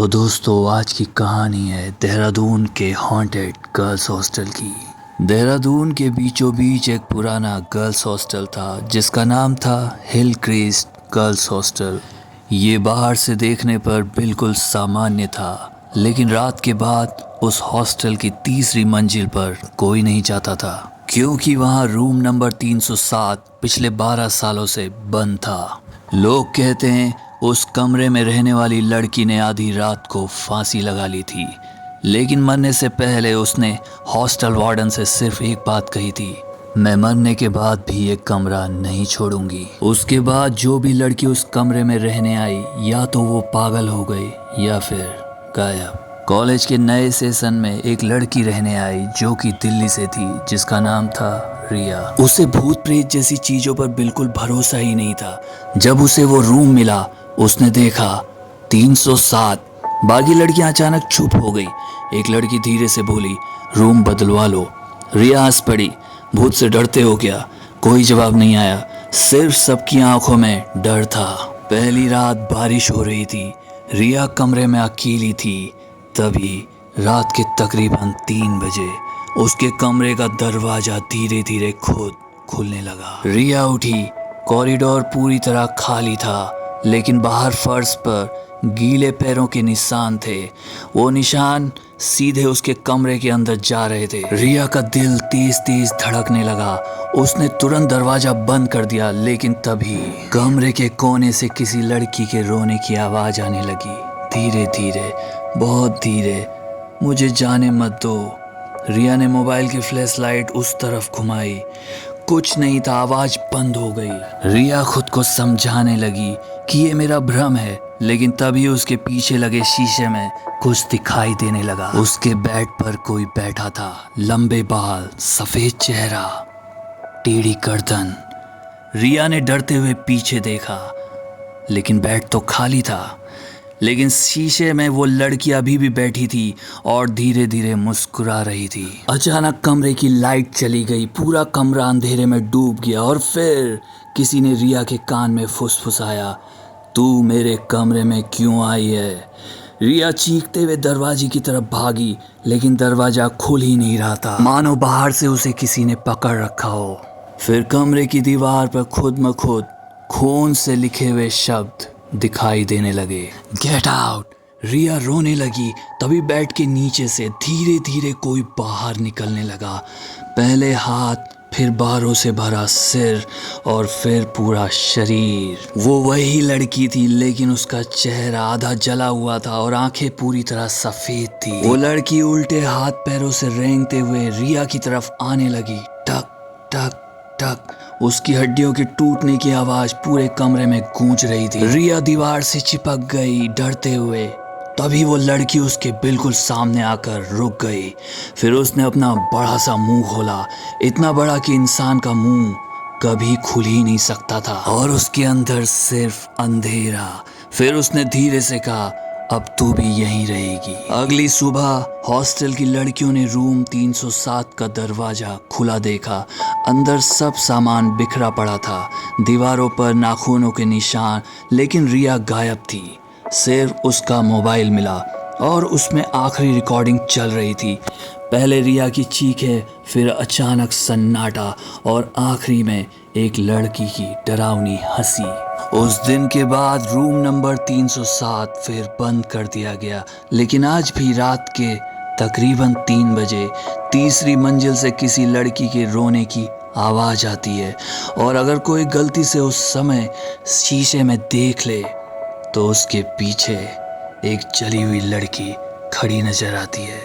तो दोस्तों आज की कहानी है देहरादून के हॉन्टेड गर्ल्स हॉस्टल की। देहरादून के बीचों बीच एक पुराना गर्ल्स हॉस्टल था जिसका नाम था हिल क्रेस्ट गर्ल्स हॉस्टल। ये बाहर से देखने पर बिल्कुल सामान्य था, लेकिन रात के बाद उस हॉस्टल की तीसरी मंजिल पर कोई नहीं जाता था, क्योंकि वहाँ रूम नंबर 307 पिछले 12 सालों से बंद था। लोग कहते हैं उस कमरे में रहने वाली लड़की ने आधी रात को फांसी लगा ली थी, लेकिन मरने से पहले उसने हॉस्टल वार्डन से सिर्फ एक बात कही थी, मैं मरने के बाद भी ये कमरा नहीं छोड़ूंगी। उसके बाद जो भी लड़की उस कमरे में रहने आई या तो वो पागल हो गई या फिर गायब। कॉलेज के नए सेशन में एक लड़की रहने आई जो कि दिल्ली से थी, जिसका नाम था रिया। उसे भूत प्रेत जैसी चीजों पर बिल्कुल भरोसा ही नहीं था। जब उसे वो रूम मिला उसने देखा 307। बाकी लड़कियां अचानक चुप हो गई। एक लड़की धीरे से बोली, रूम बदलवा लो। रिया हंस पड़ी, भूत से डरते हो क्या? कोई जवाब नहीं आया, सिर्फ सबकी आंखों में डर था। पहली रात बारिश हो रही थी, रिया कमरे में अकेली थी। तभी रात के तकरीबन 3 बजे उसके कमरे का दरवाजा धीरे धीरे खुलने लगा। रिया उठी। कॉरिडोर पूरी तरह खाली था, लेकिन बाहर फर्श पर गीले पैरों के निशान थे। वो निशान सीधे उसके कमरे के अंदर जा रहे थे। रिया का दिल तेज तेज धड़कने लगा। उसने तुरंत दरवाजा बंद कर दिया, लेकिन तभी कमरे के कोने से किसी लड़की के रोने की आवाज आने लगी। धीरे धीरे, बहुत धीरे, मुझे जाने मत दो। रिया ने मोबाइल की फ्लैश लाइट उस तरफ घुमाई। कुछ नहीं था, आवाज बंद हो गई। रिया खुद को समझाने लगी कि ये मेरा भ्रम है, लेकिन तभी उसके पीछे लगे शीशे में कुछ दिखाई देने लगा। उसके बेड पर कोई बैठा था, लंबे बाल, सफेद चेहरा, टेढ़ी गर्दन। रिया ने डरते हुए पीछे देखा, लेकिन बेड तो खाली था। लेकिन शीशे में वो लड़की अभी भी बैठी थी और धीरे धीरे मुस्कुरा रही थी। अचानक कमरे की लाइट चली गई, पूरा कमरा अंधेरे में डूब गया और फिर किसी ने रिया के कान में फुसफुसाया, तू मेरे कमरे में क्यों आई है? रिया चीखते हुए दरवाजे की तरफ भागी, लेकिन दरवाजा खुल ही नहीं रहा था, मानो बाहर से उसे किसी ने पकड़ रखा हो। फिर कमरे की दीवार पर खुद म खुद खून से लिखे हुए शब्द दिखाई देने लगे, गेट आउट। रिया रोने लगी। तभी बेड के नीचे से धीरे धीरे कोई बाहर निकलने लगा। पहले हाथ, फिर बालों से भरा सिर और फिर पूरा शरीर। वो वही लड़की थी, लेकिन उसका चेहरा आधा जला हुआ था और आंखें पूरी तरह सफेद थी। वो लड़की उल्टे हाथ पैरों से रेंगते हुए रिया की तरफ आने लगी। टक टक टक, उसकी हड्डियों के टूटने की आवाज पूरे कमरे में गूंज रही थी। रिया दीवार से चिपक गई डरते हुए। तभी वो लड़की उसके बिल्कुल सामने आकर रुक गई। फिर उसने अपना बड़ा सा मुंह खोला, इतना बड़ा कि इंसान का मुंह कभी खुल ही नहीं सकता था, और उसके अंदर सिर्फ अंधेरा। फिर उसने धीरे से कहा, अब तू भी यहीं रहेगी। अगली सुबह हॉस्टल की लड़कियों ने रूम 307 का दरवाजा खुला देखा। अंदर सब सामान बिखरा पड़ा था, दीवारों पर नाखूनों के निशान, लेकिन रिया गायब थी। सिर्फ उसका मोबाइल मिला और उसमें आखिरी रिकॉर्डिंग चल रही थी। पहले रिया की चीखें, फिर अचानक सन्नाटा और आखिरी में एक लड़की की डरावनी हंसी। उस दिन के बाद रूम नंबर 307 फिर बंद कर दिया गया, लेकिन आज भी रात के तकरीबन 3 बजे तीसरी मंजिल से किसी लड़की के रोने की आवाज आती है, और अगर कोई गलती से उस समय शीशे में देख ले तो उसके पीछे एक जली हुई लड़की खड़ी नजर आती है।